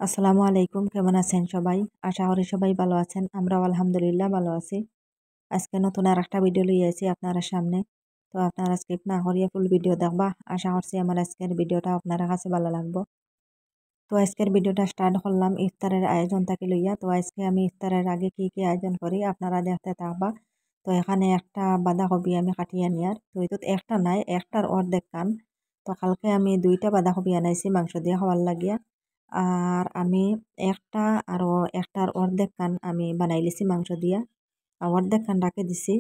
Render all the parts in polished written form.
আসসালামু আলাইকুম, কেমন আছেন সবাই? আশা করি সবাই ভালো আছেন। আমরাও আলহামদুলিল্লাহ ভালো আছি। আজকে নতুন আরেকটা ভিডিও লইয়া আইছি আপনারা সামনে। তো আপনারা স্কিপ না করিয়া ফুল ভিডিও দেখবা। আশা করছি আমার আজকের ভিডিওটা আপনার কাছে ভালো লাগবো। তো আজকের ভিডিওটা স্টার্ট করলাম ইফতারের আয়োজন থেকে লইয়া। তো আজকে আমি ইফতারের আগে কি কি আয়োজন করি আপনারা দেখতে থাকবা। তো এখানে একটা বাঁধাকপি আমি কাটিয়ে নিয়ার। তো এটাত একটা নাই, একটার অর্ধেক কান। তো কালকে আমি 2টা বাঁধাকপি আনাইছি মাংস দিয়ে খাওয়ার লাগিয়া। আর আমি একটা আরো একটার অর্ধেক কান আমি বানাই লিছি মাংস দিয়া। আর অর্ধেক কান রাখে দিছি।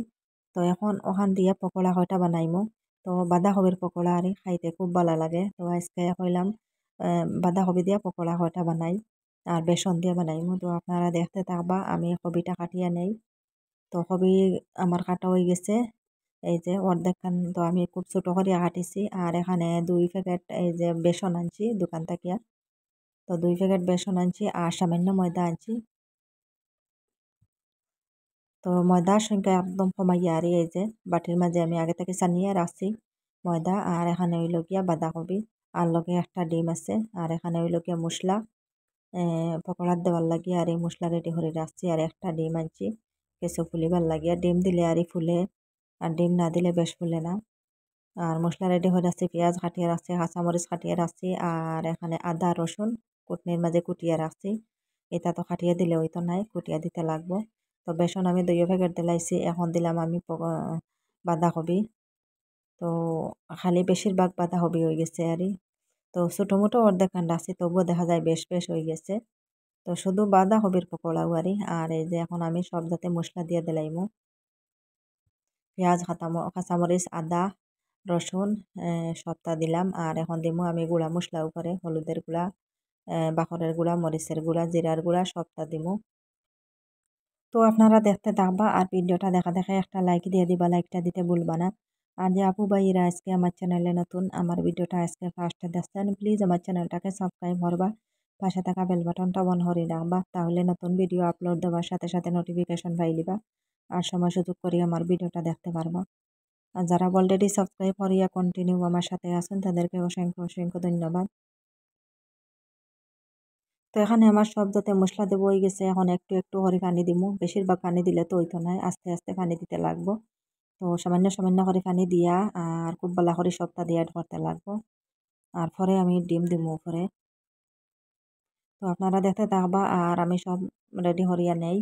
তো এখন ওখান দিয়া পকোড়া কয়টা বানাইমু। তো বাঁধাকপির পকোড়া আর খাইতে খুব ভালো লাগে। তো আজকে কইলাম বাঁধাকপি দিয়া পকোড়া কয়টা বানাই আর বেসন দিয়ে বানাইমু। তো আপনারা দেখতে থাকবা, আমি কবিটা কাটিয়ে নেই। তো কবি আমার কাটা হয়ে গেছে। এই যে অর্ধেক খান তো আমি খুব ছোট করে কাটিছি। আর এখানে 2 প্যাকেট এই যে বেসন আনছি দোকান থেকে। তো 2 প্যাকেট বেসন আনছি আর সামান্য ময়দা আনছি। তো ময়দার সংখ্যা একদম কমাইয়া আর এই যে বাটির মাঝে আমি আগে থেকে সানিয়ে রাখছি ময়দা। আর এখানে হইল গিয়া বাঁধাকপি আর লগে একটা ডিম আছে। আর এখানে হইল গিয়া মশলা পকোড়ার দেওয়ার লাগিয়া আর এই মশলা রেডি করে রাখছি। আর একটা ডিম আনছি কিছু ফুলিবার লাগিয়া। ডিম দিলে আরই ফুলে, আর ডিম না দিলে বেশ ফুলে না। আর মশলা রেডি করে রাখছি, পেঁয়াজ কাটিয়ে রাখছি, কাঁচামরিচ কাটিয়ে রাখছি। আর এখানে আদা রসুন কুটনির মাঝে কুটিয়ে রাখছি। এটা তো কাটিয়ে দিলে হইতো নাই, কুটিয়ে দিতে লাগবো। তো বেসন আমি 2 প্যাকেট দিলাইছি। এখন দিলাম আমি বাঁধাকপি। তো খালি বেশিরভাগ বাঁধাকপি হয়ে গেছে আরই। তো ছোটো মোটো অর্ধেক কান্ড আছে, তবুও দেখা যায় বেশ বেশ হয়ে গেছে। তো শুধু বাঁধাকপির পকোড়াও আরই। আর এই যে এখন আমি সব যাতে মশলা দিয়ে দিলাইমু, পেঁয়াজ কাঁচামরিচ আদা রসুন সবটা দিলাম। আর এখন দিমু আমি গুঁড়া মশলা উপরে, হলুদের গুঁড়া বাখরের গুঁড়া মরিচের গুঁড়া জিরার গুঁড়া সবটা দিমু। তো আপনারা দেখতে থাকবা আর ভিডিওটা দেখা দেখা একটা লাইক দিয়ে দিবা, লাইকটা দিতে ভুলবা না। আর যে আপু ভাইরা আজকে আমার চ্যানেলে নতুন, আমার ভিডিওটা আজকে ফার্স্টে দেখছেন, প্লিজ আমার চ্যানেলটাকে সাবস্ক্রাইব করবা, পাশে থাকা বেল বাটনটা অন করে রাখবা, তাহলে নতুন ভিডিও আপলোড দেওয়ার সাথে সাথে নোটিফিকেশন পাইলিবা আর সময় সুযোগ করে আমার ভিডিওটা দেখতে পারবা। আর যারা অলরেডি সাবস্ক্রাইব করিয়া কন্টিনিউ আমার সাথে আছেন তাদেরকে অসংখ্য অসংখ্য ধন্যবাদ। তো এখানে আমার সব যাতে মশলা দেবো হয়ে গেছে, এখন একটু একটু করে পানি দিমু। বেশিরভাগ পানি দিলে তো হইতো নাই, আস্তে আস্তে পানি দিতে লাগবো। তো সামান্য সামান্য করে পানি দিয়া আর খুব ভালো করে সবটা দিয়ে অ্যাড করতে লাগবো। আর পরে আমি ডিম দিমু উপরে। তো আপনারা দেখতে থাকবা আর আমি সব রেডি করিয়া নেই।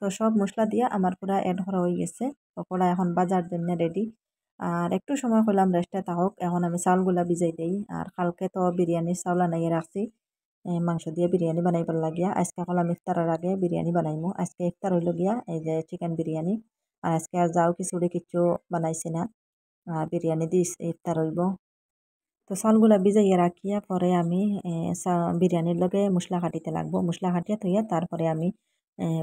তো সব মশলা দিয়া আমার পুরা অ্যাড করা হয়ে গেছে। পকোড়া এখন বাজার জন্য রেডি। আর একটু সময় করলাম রেস্টে থাকুক। এখন আমি চাউলগুলা ভিজাই দেই। আর কালকে তো বিরিয়ানির চাউল আনাইয়ে রাখছি মাংস দিয়ে বিরিয়ানি বানাইবার লাগিয়া। আজকে করলাম ইফতারের আগে বিরিয়ানি বানাইমু। আজকে ইফতার হইল গিয়া এই যে চিকেন বিরিয়ানি। আর আজকে আর যাও খিচুড়ি কিচ্ছু বানাইছি না, আর বিরিয়ানি দিস ইফতার হইব। তো চাউলগুলা ভিজাইয়া রাখিয়া পরে আমি বিরিয়ানির লগে মশলা কাটিতে লাগবো। মশলা কাটিয়া থইয়া তারপরে আমি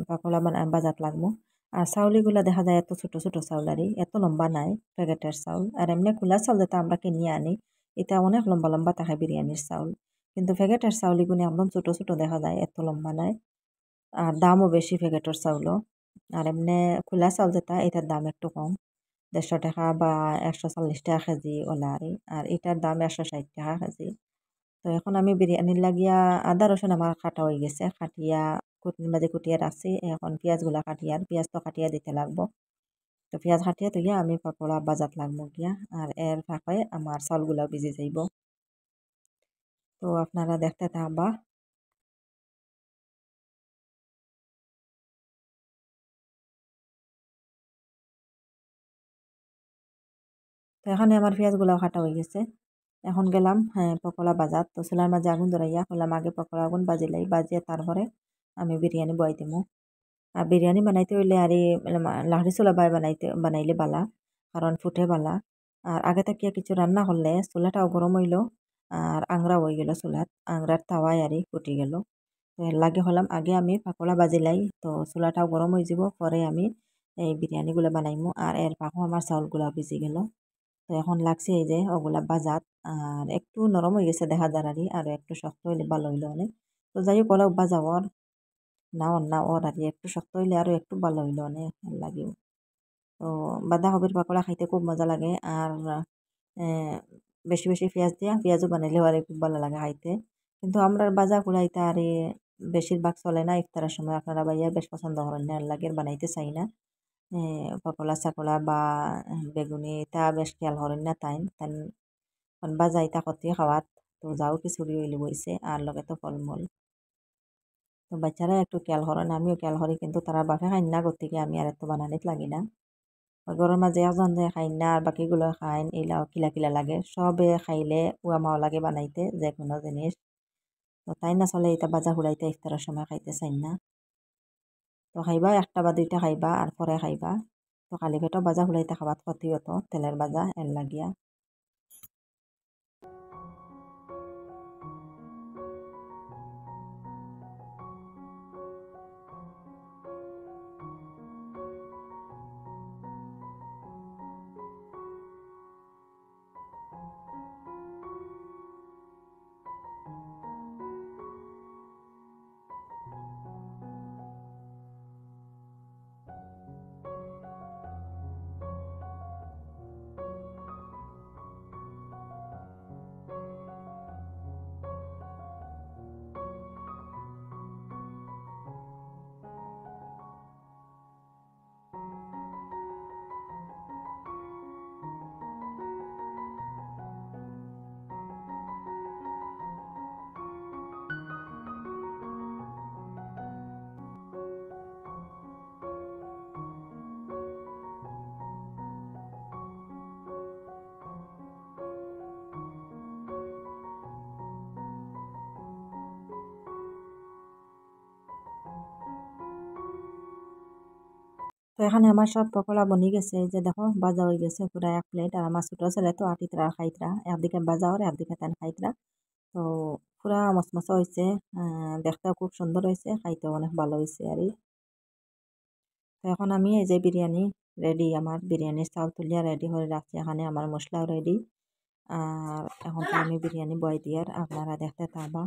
পকোড়া বাজাত লাগবো। আর চাউলিগুলা দেখা যায় এত ছোট ছোট চাউল আরই, এত লম্বা নাই প্যাকেটের চাউল। আর এমনি খোলা চাউল যেটা আমরা কিনিয়ে আনি এটা অনেক লম্বা লম্বা থাকে বিরিয়ানির চাউল। কিন্তু প্যাকেটের চাউল এগুলো একদম ছোট ছোট দেখা যায়, এত লম্বা নাই। আর দামও বেশি প্যাকেটের চাউলও। আর এমনি খোলা চাউল যেটা এটার দাম একটু কম, 150 টাকা বা 140 টাকা কেজি ওলা আরই। আর এটার দাম 160 টাকা কেজি। তো এখন আমি বিরিয়ানির লাগিয়া আদা রসুন আমার কাটা হয়ে গেছে, কাটিয়া কুটনির মাঝে কুটিয়া রাখছি। এখন পেঁয়াজগুলা কাটিয়া, আর পেঁয়াজ তো কাটিয়া দিতে লাগবো। তো পেঁয়াজ কাটিয়া তুইয়া আমি পকোড়া বাজাত লাগবো গিয়া। আর এর ফাঁকে আমার চাউলগুলা ভিজে যাইব। তো আপনারা দেখতে থাকবা। তো এখানে আমার পেঁয়াজগুলাও কাটা হয়ে গেছে। এখন গেলাম পকোড়া বাজাত। তো চুলার মাঝে আগুন ধরাইয়া করলাম আগে পকোড়া আগুন বাজিলাই, বাজিয়ে তারপরে আমি বিরিয়ানি বয়াই দিমু। আর বিরিয়ানি বানাইতে হইলে আর এই লাকড়ি চুলা বানাইলে বালা, কারণ ফুটে বালা। আর আগে থাকিয়া কিছু রান্না করলে চুলাটাও গরম হইল আর আংরা হয়ে গেল চুলাত আংরার তাওয়ায় আরই ফুটি গেল। তো এর লাগে হলাম আগে আমি পাকোড়া বাজিলাই তো চুলাটাও গরম হয়ে যাব পরে আমি এই বিরিয়ানিগুলো বানাইমু আর এর পাখো আমার চাউলগুলা ভিজে গেল। তো এখন লাগছে এই যে ওগুলা বাজাত আর একটু নরম হয়ে গেছে দেখা যারারি আর একটু শক্ত হইলে ভালো হইলো অনেক। তো যাই হোক ওরা বাজাও আর না অন্য ওর আর একটু শক্ত হইলে আরো একটু ভালো হইলো অনেক লাগেও। তো বাঁধাকপির পাকোড়া খাইতে খুব মজা লাগে আর বেশি বেশি পেঁয়াজ দিয়া পেঁয়াজও বানাইলেও আর খুব ভালো লাগে খাইতে। কিন্তু আমরা বাজা কুড়াইতে আর বেশিরভাগ চলে না ইফতারের সময় আপনারা ভাইয়া বেশ পছন্দ করেন না লাগে বানাইতে চাই না। পকোড়া সাকোড়া বা বেগুনি তা বেশ খেয়াল করেন না তাই বাজা ইতা কতি খাওয়াত তো যাও খিচুড়ি হইলে বইছে আর লগে তো ফলমূল। তো বাচ্চারা একটু খেয়াল করেন আমিও খেয়াল করি কিন্তু তারা বাপে খাই না গতিকে আমি আর এত বানানিত লাগি না। ঘরের মাঝে একজন যে খাই না আর বাকিগুলো খাইন এলাও কিলা কিলা লাগে সবে খাইলে উয়ামাও লাগে বানাইতে যে কোনো জিনিস। তো তাই না চলে এটা বাজা হুড়াইতে ইফতারের সময় খাইতে চাই না। তো খাইবা একটা বা দুইটা খাইবা আর পরে খাইবা। তো খালি পেটও বাজা হুড়াইতে খাবাত ক্ষতি হতো তেলের বাজা এর লাগিয়া। তো এখানে আমার সব পকোড়া বনি গেছে এই যে দেখো বাজা হয়ে গেছে পুরা এক প্লেট আর আমার ছোট ছেলে তো আটিতরা খাইতরা একদিকে বাজা আর একদিকে তেন খাইতরা। তো পুরা মচমচা হয়েছে দেখতেও খুব সুন্দর হয়েছে খাইতেও অনেক ভালো হয়েছে আর তো এখন আমি এই যে বিরিয়ানি রেডি আমার বিরিয়ানির চাউল তুলিয়া রেডি করে রাখছি এখানে আমার মশলাও রেডি। আর এখন তো আমি বিরিয়ানি বয় দিয়ার আপনারা দেখতে পাবা।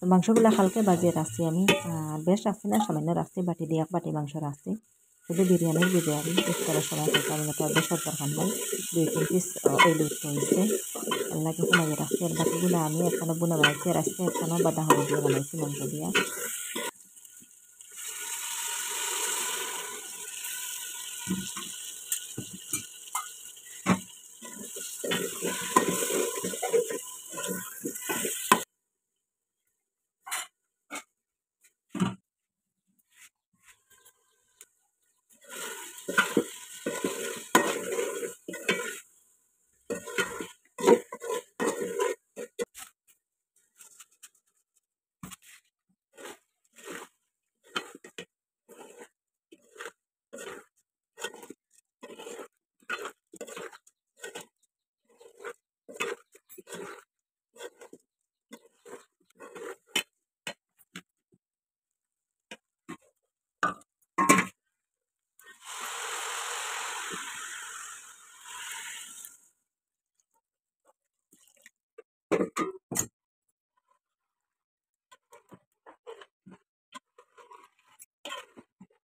মাংসগুলো হালকা বাজিয়ে রাখছি আমি আর বেশ রাখছি না সামান্য রাখছি বাটি দিয়ে এক বাটি মাংস রাখছি শুধু বিরিয়ানির বিরিয়ানি ইফতারের সময় খেতে আমি তো বেশ দরকার নাই 2-3 পিস ওইল উঠতে হয়েছে লাগে কমাইয়ে রাখছি আর বাকিগুলো আমি একখানো বুনা বানাইছি আর আজকে একখানো বাঁধাকপি দিয়ে বানাইছি মাংস দিয়া।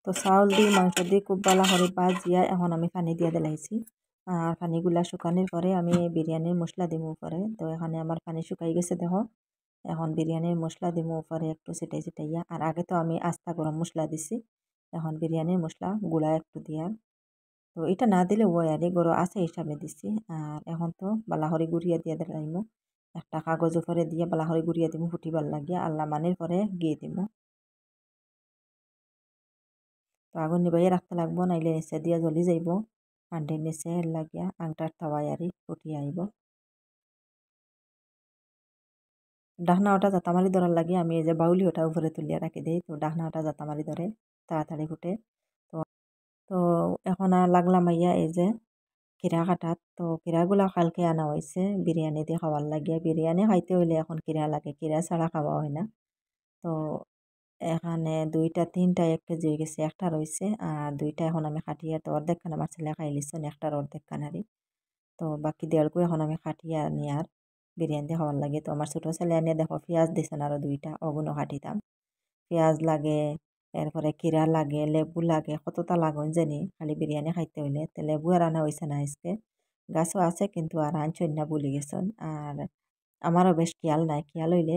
তো চাউল দি মাংস দি খুব ভালো করে ভাজিয়া এখন আমি পানি দিয়ে দিলাইছি। আর পানিগুলা শুকানোর পরে আমি বিরিয়ানির মশলা দিব উপরে। তো এখানে আমার পানি শুকাই গেছে দেখো। এখন বিরিয়ানির মশলা দিব উপরে একটু ছিটাই ছিটাইয়া। আর আগে তো আমি আস্তা গরম মশলা দিছি। এখন বিরিয়ানির মশলা গুলা একটু দিয়ার। তো এটা না দিলে হয় আর গরম আছে হিসাবে দিছি। আর এখন তো বালাহরি গুড়িয়া দিয়ে দিলাইমু। একটা কাগজ উপরে দিয়ে বালাহরি গুড়িয়া দিমু ফুটিবার লাগিয়া আল্লাহ মানির পরে গিয়ে দিমু। তো আগুন নিবাইয়া রাখতে লাগবো নাইলে নিচে দিয়া জ্বলি যাইব। হান্ডির নিচে এর লাগিয়া আংটার তাওয়াই আরি ফুটি আইব। ডাহনা ওটা জাতামারি ধরার লাগে আমি এই যে বাউলি ওটা উপরে তুলিয়া রাখি দেই। তো ডাহনা ওটা জাতামারি ধরে তাড়াতাড়ি ফুটে। তো তো এখন আর লাগলাম আইয়া এই যে কিরা কাটাত। তো কিরাগুলা কালকে আনা হয়েছে বিরিয়ানি দিয়ে খাওয়ার লাগে। বিরিয়ানি খাইতে হইলে এখন কিরা লাগে, কিরা ছাড়া খাওয়া হয় না। তো এখানে 2টা 3টা 1 কেজি হয়ে গেছে, একটা রয়েছে আর 2টা এখন আমি কাটিয়া তো অর্ধেক খান আমার ছেলে খাই লিছেন, একটার অর্ধেক খানারি। তো বাকি দেড়গু এখন আমি কাটিয়া নিয়ে আর বিরিয়ানি দিয়ে খাওয়ার লাগে। তো আমার ছোটো ছেলে আনিয়ে দেখো পেঁয়াজ দিছেন আরও 2টা, ওগুলো কাটিতাম। পেঁয়াজ লাগে, এরপরে কিরা লাগে, লেবু লাগে, কতটা লাগুন জানি খালি বিরিয়ানি খাইতে হইলে। তো লেবু আর আনা হয়েছে না আজকে, গাছও আছে কিন্তু আর আনছই না, ভুলে গেছেন। আর আমারও বেশ খেয়াল নাই, খেয়াল হইলে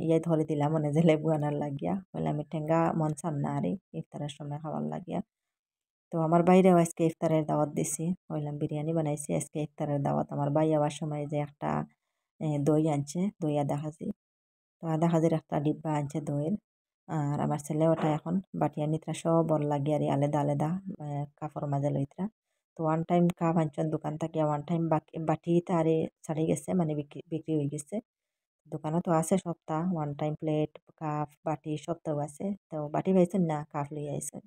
ইয়ে ধরে দিলাম মনে যে লেবু আনার লাগিয়া বলে আমি ঠেঙ্গা মন চান না আরে ইফতারের সময় খাওয়ার লাগিয়া। তো আমার বাইরেও আজকে ইফতারের দাওয়াত দিছি, বললাম বিরিয়ানি বানাইছি আজকে ইফতারের দাওয়াত। আমার ভাই আবার সময় যে একটা দই আনছে, দই আদা খাজি। তো আদা খাজির একটা ডিব্বা আনছে দইয়ের। আর আমার ছেলে ওটা এখন বাটিয়া নিত্রা সব বল লাগিয়ে আর আলাদা আলাদা কাপড় মাঝে লইত্রা। তো ওয়ান টাইম কাপ আনছেন দোকান থেকে, ওয়ান টাইম বাটি তারে ছাড়ি গেছে, মানে বিক্রি বিক্রি হয়ে গেছে। দোকানে তো আছে সপ্তাহ ওয়ান টাইম প্লেট কাপ বাটি সপ্তাহ আছে। তো বাটি পাইছেন না, কাপ লই আইছেন।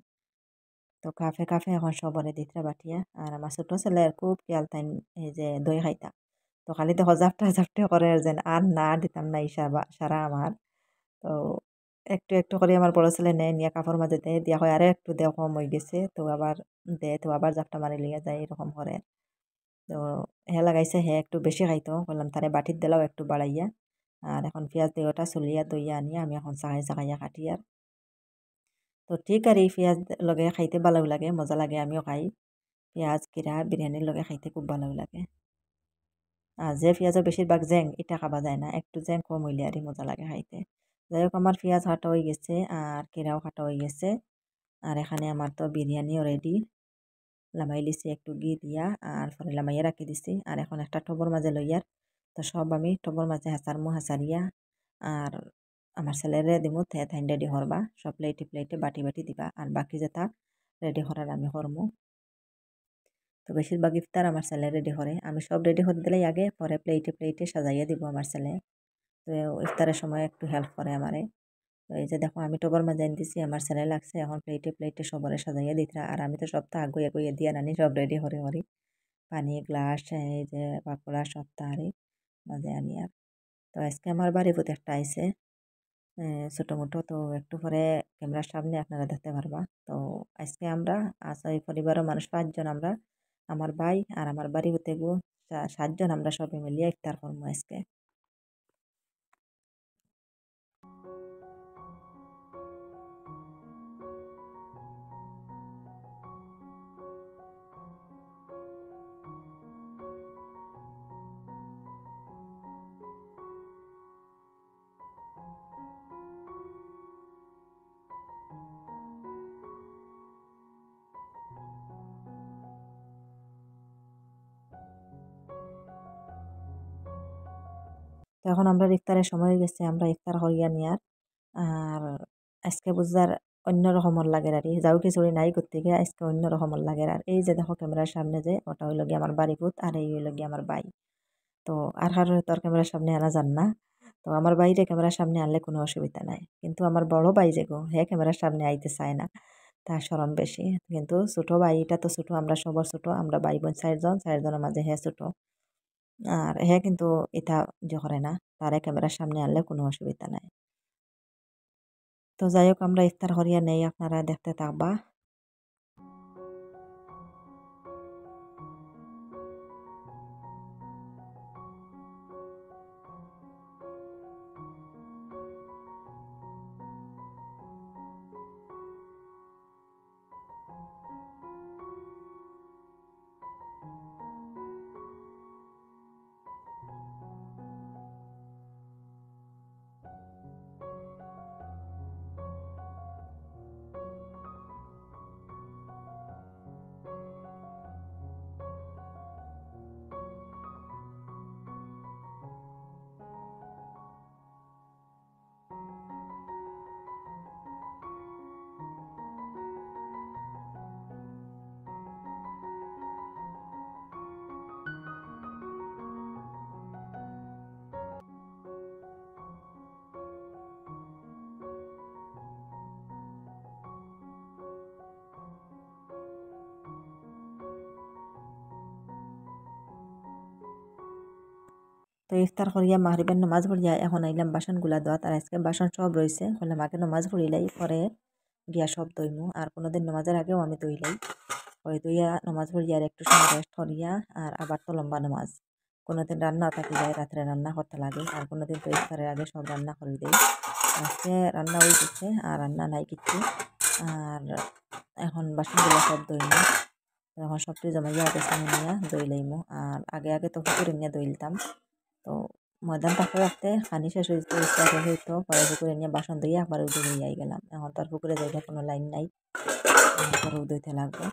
তো কাফে কাফে এখন সবরে দিতরা বাটিয়া। আর আমার ছোট ছেলের খুব খেয়াল তাই এই যে দই খাইতা। তো খালি দেখো জাপটা জাপটা করে আর যেন আর না দিতাম না সারা আমার। তো একটু একটু করে আমার বড় ছেলে নেয় নিয়ে কাপড় মাঝে দেয়, দিয়া হয় আরে একটু দেও কম হয়ে গেছে, তো আবার দে, তো আবার জাপটা মারি লিয়ে যায়, এরকম করে। তো হে লাগাইছে হে একটু বেশি খাইতো, বললাম তারে বাটির দিলাও একটু বাড়াইয়া। আর এখন পেঁয়াজ দিয়ে ওটা চলিয়া দইয়া আনিয়া আমি এখন চাকাই চাকাইয়া কাটি আর। তো ঠিক আর এই পেঁয়াজ লগে খাইতে ভালো লাগে, মজা লাগে, আমিও খাই। পেঁয়াজ কিরা বিরিয়ানির লগে খাইতে খুব ভালো লাগে। আর যে পেঁয়াজের বেশিরভাগ জ্যাং এটা খাওয়া যায় না, একটু জ্যাং কম হইলে আরই মজা লাগে খাইতে। যাই হোক আমার পেঁয়াজ কাটা হয়ে গেছে আর কিরাও কাটা হয়ে গেছে। আর এখানে আমার তো বিরিয়ানিও রেডি। লামাই লিছি একটু ঘি দিয়া আর পরে লামাইয়া রাখি দিছি। আর এখন একটা টবর মাঝে লইয়ার, তো সব আমি টবর মাঝে হাসারমু, হাসারিয়া আর আমার ছেলেরে দিমু, তে থাইন রেডি করবা, সব প্লেটে প্লেটে বাটি বাটি দিবা। আর বাকি যেটা রেডি করার আমি করমু। তো বেশিরভাগ ইফতার আমার ছেলে রেডি করে, আমি সব রেডি করে দিলেই আগে, পরে প্লেটে প্লেটে সাজাইয়া দিব আমার ছেলে। তো ইফতারের সময় একটু হেল্প করে আমারে। তো এই যে দেখো আমি টবর মাঝে এনে দিছি, আমার ছেলে লাগছে এখন প্লেটে প্লেটে সবরে সাজাইয়া দিতরা। আর আমি তো সপ্তাহ আগুয়ে আগুয়ে দিয়া নানি সব রেডি করে করি, পানি গ্লাস এই যে পাকোড়া সব তারে মাঝে আনি আর। তো আজকে আমার বাড়ি প্রতি একটা আইছে ছোটো মোটো, তো একটু পরে ক্যামেরার সামনে আপনারা দেখতে পারবা। তো আজকে আমরা এই পরিবারের মানুষ 5 জন আমরা, আমার ভাই আর আমার বাড়ি হতে গো 7 জন আমরা সবাই মিলিয়ে ইফতার করবো আজকে। তো এখন আমরা ইফতারের সময় হয়ে গেছে, আমরা ইফতার হইয়া নিয়ার। আর আজকে বুঝার অন্য রকমের লাগে আর যাও খিচুড়ি নাই করতে গিয়ে আজকে অন্য রকমের লাগে। আর এই যে দেখো ক্যামেরার সামনে যে ওটা হইল গিয়ে আমার বাড়ি ভূত আর এই হইল গিয়ে আমার ভাই। তো আর কারোর তোর ক্যামেরার সামনে আনা যান না। তো আমার বাইরে ক্যামেরার সামনে আনলে কোনো অসুবিধা নাই, কিন্তু আমার বড় ভাই যে গো হে ক্যামেরার সামনে আইতে চায় না, তার শরম বেশি। কিন্তু ছোট ভাইটা তো ছোট, আমরা সবার ছোট, আমরা ভাই বোন 4 জন, 4 জনের মাঝে হে ছোট। আর হে কিন্তু এটা যে করে না, তারে ক্যামেরার সামনে আনলে কোনো অসুবিধা নাই। তো যাই হোক আমরা ইফতার করিয়া নেই, আপনারা দেখতে থাকবা। তো ইফতার করিয়া মাগরিবের নামাজ পড়িয়া এখন আইলাম বাসনগুলা ধোয়াত। আর আজকে বাসন সব রয়েছে, বললাম আগে নামাজ পড়িলাই পরে গিয়া সব ধুইমু। আর কোনোদিন নামাজের আগেও আমি ধুইলাই, ওই ধুইয়া নামাজ পড়িয়া আর একটু সময় রেস্ট করিয়া আর আবার তো লম্বা নামাজ। কোনোদিন রান্না থাকি যায়, রাত্রে রান্না করতে লাগে, আর কোনোদিন তো ইফতারের আগে সব রান্না করে দেই। আজকে রান্না হয়ে গেছে আর রান্না নাই কিচ্ছু। আর এখন বাসনগুলো সব ধুইমু। এখন সবটি জমাইয়া বেসনে নিয়ে দই লাইমু। আর আগে আগে তো পুকুরে নিয়ে দই লিতাম। তো ময়দান থাকতে থাকতে পানি শেষ হইতো, ইচ্ছা শেষ হইতো, পরে পুকুরে নিয়ে বাসন ধুইয়া একবার উদে নিয়ে আই গেলাম। এখন তো আর পুকুরে যাইবার কোনো লাইন নাই, এখন উদইতে লাগবে।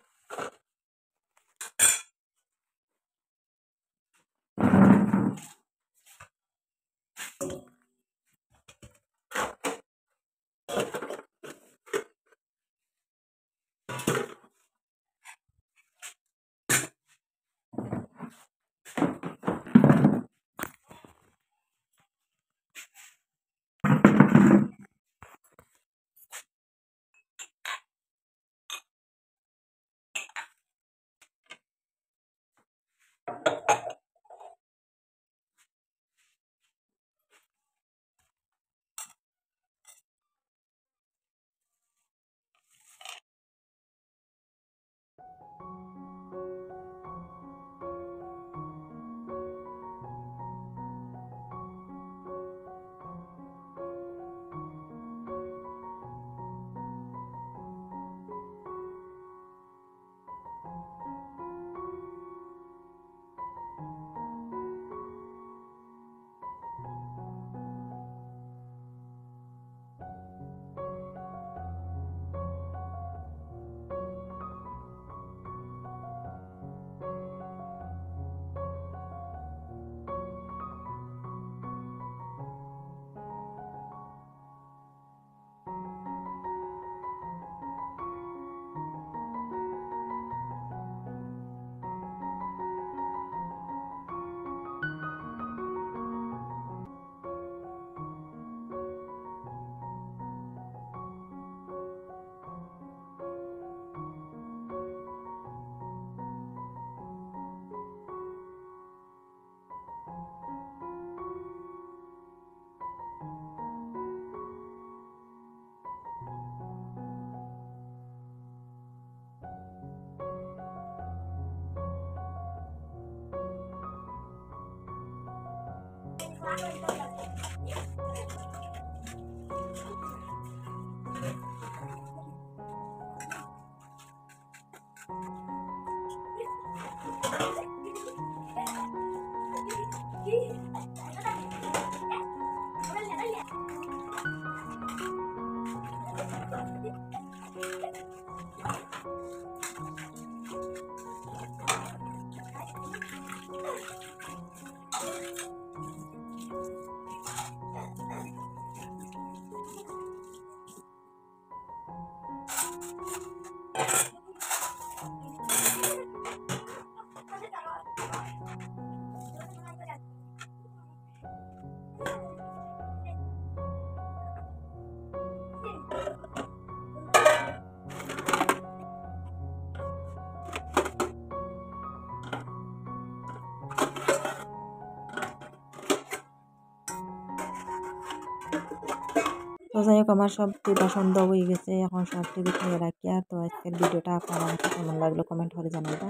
তো যাই হোক, আমার সবটি বাসন দেওয়া হয়ে গেছে, এখন সবটি গুছিয়ে রাখি। আর তো আজকের ভিডিওটা আপনার আমাকে কেমন লাগলো কমেন্ট করে জানাইবা।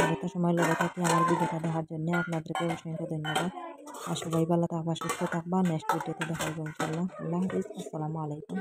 আর এত সময় লেগে থাকি আমার ভিডিওটা দেখার জন্য আপনাদেরকে অসংখ্য ধন্যবাদ। আর সবাই ভালো থাকবা, সুস্থ থাকবা। নেক্সট ভিডিওতে দেখা হবে ইনশাআল্লাহ। আল্লাহ হাফিজ, আসসালামু আলাইকুম।